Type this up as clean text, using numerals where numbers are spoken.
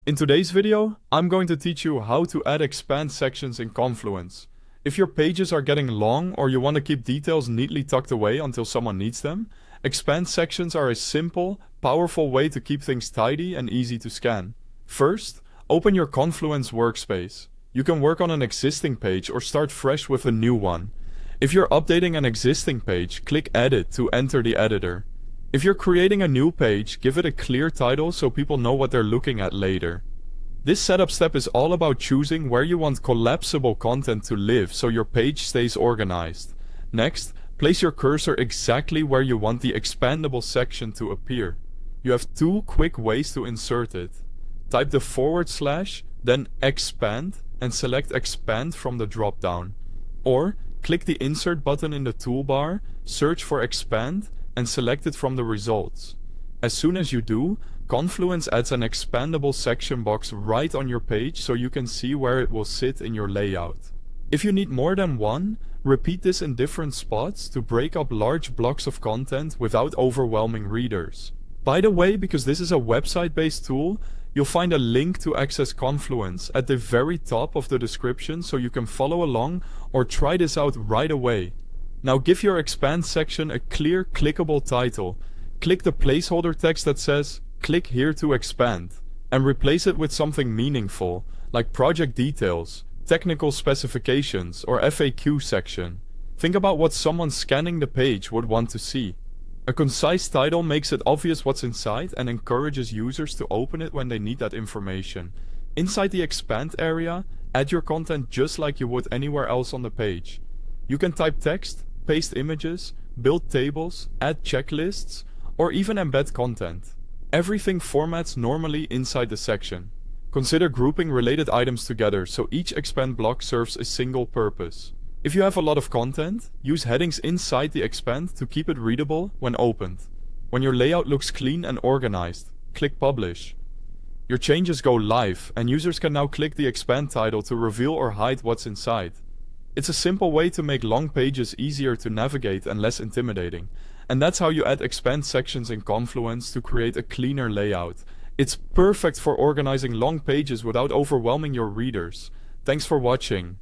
In today's video, I'm going to teach you how to add expand sections in Confluence. If your pages are getting long or you want to keep details neatly tucked away until someone needs them, expand sections are a simple, powerful way to keep things tidy and easy to scan. First, open your Confluence workspace. You can work on an existing page or start fresh with a new one. If you're updating an existing page, click Edit to enter the editor. If you're creating a new page, give it a clear title so people know what they're looking at later. This setup step is all about choosing where you want collapsible content to live so your page stays organized. Next, place your cursor exactly where you want the expandable section to appear. You have two quick ways to insert it. Type the /, then expand, and select expand from the drop-down. Or, click the insert button in the toolbar, search for expand, and select it from the results. As soon as you do, Confluence adds an expandable section box right on your page so you can see where it will sit in your layout. If you need more than one, repeat this in different spots to break up large blocks of content without overwhelming readers. By the way, because this is a website-based tool, you'll find a link to access Confluence at the very top of the description so you can follow along or try this out right away. Now give your expand section a clear, clickable title. Click the placeholder text that says, "Click here to expand," and replace it with something meaningful, like project details, technical specifications, or FAQ section. Think about what someone scanning the page would want to see. A concise title makes it obvious what's inside and encourages users to open it when they need that information. Inside the expand area, add your content just like you would anywhere else on the page. You can type text, paste images, build tables, add checklists, or even embed content. Everything formats normally inside the section. Consider grouping related items together so each expand block serves a single purpose. If you have a lot of content, use headings inside the expand to keep it readable when opened. When your layout looks clean and organized, click Publish. Your changes go live, and users can now click the expand title to reveal or hide what's inside. It's a simple way to make long pages easier to navigate and less intimidating. And that's how you add expand sections in Confluence to create a cleaner layout. It's perfect for organizing long pages without overwhelming your readers. Thanks for watching.